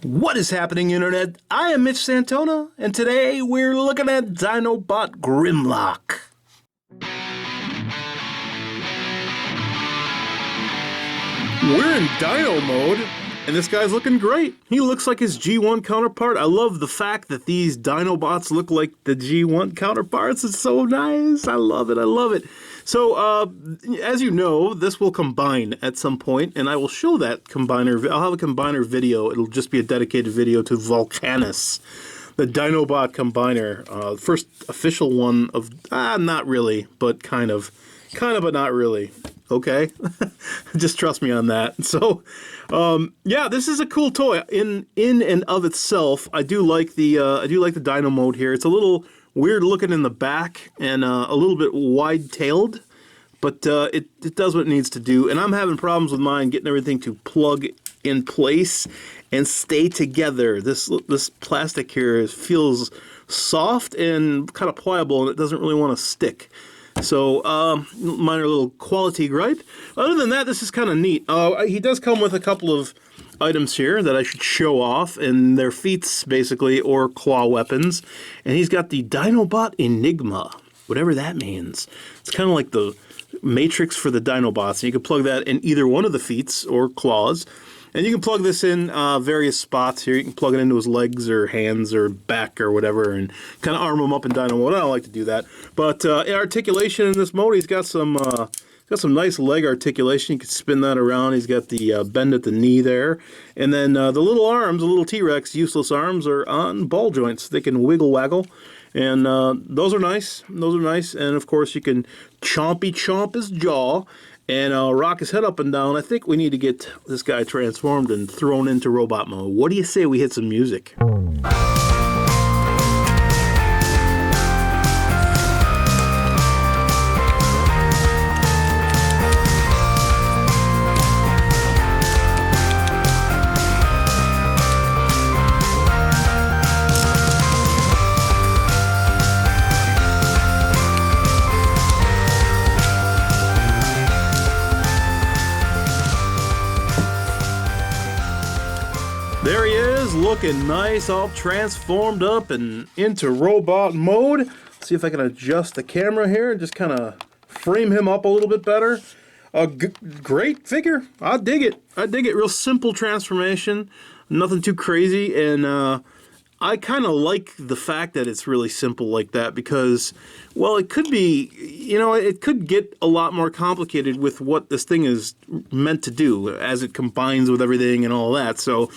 What is happening, Internet? I am Mitch Santona, and today we're looking at Dinobot Grimlock. We're in Dino mode, and this guy's looking great. He looks like his G1 counterpart. I love the fact that these Dinobots look like the G1 counterparts. It's so nice. I love it. I love it. So, as you know, this will combine at some point, and I will show that combiner. I'll have a combiner video. It'll just be a dedicated video to Volcanus, the Dinobot combiner. First official one of, not really, but kind of, but not really. Okay, just trust me on that. So, yeah, this is a cool toy in and of itself. I do like the Dino mode here. It's a little weird looking in the back and a little bit wide-tailed, but it does what it needs to do. And I'm having problems with mine getting everything to plug in place and stay together. This plastic here feels soft and kind of pliable, and it doesn't really want to stick. So, minor little quality gripe. Other than that, this is kind of neat. He does come with a couple of items here that I should show off, and they're feats, basically, or claw weapons. And he's got the Dinobot Enigma, whatever that means. It's kind of like the Matrix for the Dinobots, and you can plug that in either one of the feats or claws. And you can plug this in various spots here. You can plug it into his legs or hands or back or whatever and kind of arm him up in Dino mode. I don't like to do that. But in articulation in this mode, he's got some nice leg articulation. You can spin that around. He's got the bend at the knee there. And then the little arms, the little T-Rex useless arms, are on ball joints. They can wiggle waggle. And those are nice. Those are nice. And, of course, you can chomp his jaw and rock his head up and down. I think we need to get this guy transformed and thrown into robot mode. What do you say we hit some music? There he is, looking nice, all transformed up and into robot mode. Let's see if I can adjust the camera here and just kind of frame him up a little bit better. Great figure. I dig it. I dig it. Real simple transformation. Nothing too crazy. And I kind of like the fact that it's really simple like that because, well, it could be, it could get a lot more complicated with what this thing is meant to do as it combines with everything and all that. So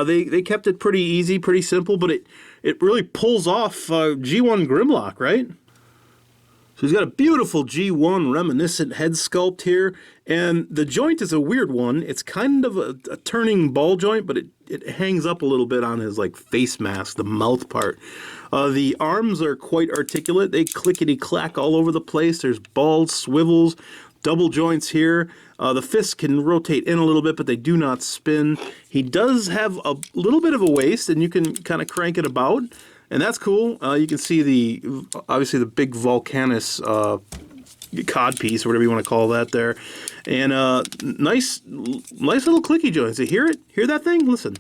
they kept it pretty easy, pretty simple, but it really pulls off G1 Grimlock, right? So he's got a beautiful G1 reminiscent head sculpt here, and the joint is a weird one. It's kind of a turning ball joint, but it hangs up a little bit on his face mask, the mouth part. The arms are quite articulate. They clickety-clack all over the place. There's balls, swivels, double joints here. The fists can rotate in a little bit, but they do not spin. He does have a little bit of a waist, and you can kind of crank it about. And that's cool. You can see obviously the big Volcanus cod piece, or whatever you want to call that there. And nice little clicky joints. You hear it? Hear that thing? Listen.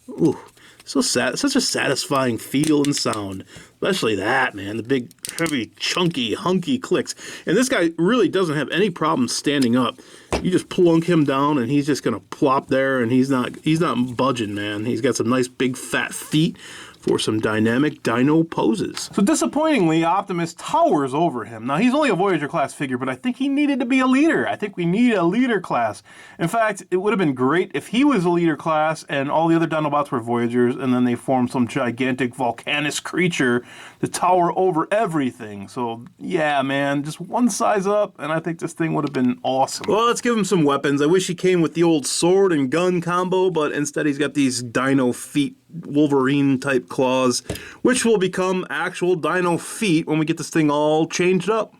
Ooh, so sad. Such a satisfying feel and sound. Especially that, man. The big, heavy, chunky, hunky clicks. And this guy really doesn't have any problem standing up. You just plunk him down, and he's just gonna plop there, and he's not budging, man. He's got some nice big fat feet for some dynamic dino poses. So disappointingly, Optimus towers over him. Now, he's only a Voyager class figure, but I think he needed to be a leader. I think we need a leader class. In fact, it would have been great if he was a leader class and all the other Dinobots were Voyagers, and then they formed some gigantic Volcanus creature to tower over everything. So, yeah, man, just one size up, and I think this thing would have been awesome. Well, let's give him some weapons. I wish he came with the old sword and gun combo, but instead he's got these dino feet, Wolverine-type claws, which will become actual dino feet when we get this thing all changed up.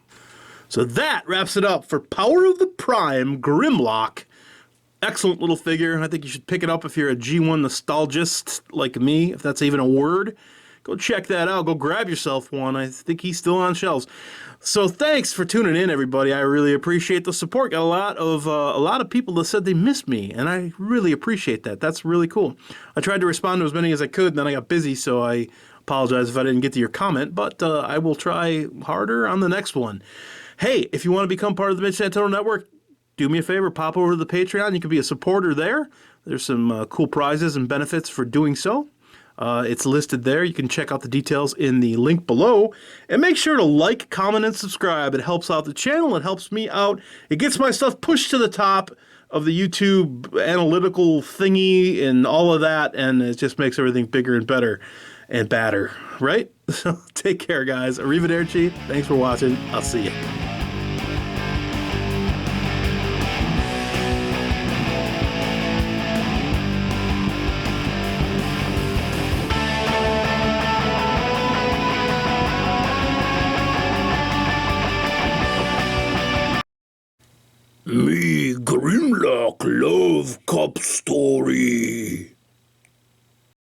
So that wraps it up for Power of the Prime Grimlock. Excellent little figure. I think you should pick it up if you're a G1 nostalgist like me, if that's even a word. Go check that out. Go grab yourself one. I think he's still on shelves. So thanks for tuning in, everybody. I really appreciate the support. Got a lot of people that said they missed me, and I really appreciate that. That's really cool. I tried to respond to as many as I could, and then I got busy, so I apologize if I didn't get to your comment, but I will try harder on the next one. Hey, if you want to become part of the Mitch Santoro Network, do me a favor, pop over to the Patreon. You can be a supporter there. There's some cool prizes and benefits for doing so. It's listed there. You can check out the details in the link below. And make sure to like, comment, and subscribe. It helps out the channel. It helps me out. It gets my stuff pushed to the top of the YouTube analytical thingy and all of that. And it just makes everything bigger and better and badder, right? So take care, guys. Arrivederci. Thanks for watching. I'll see you. Me, Grimlock, love cup store.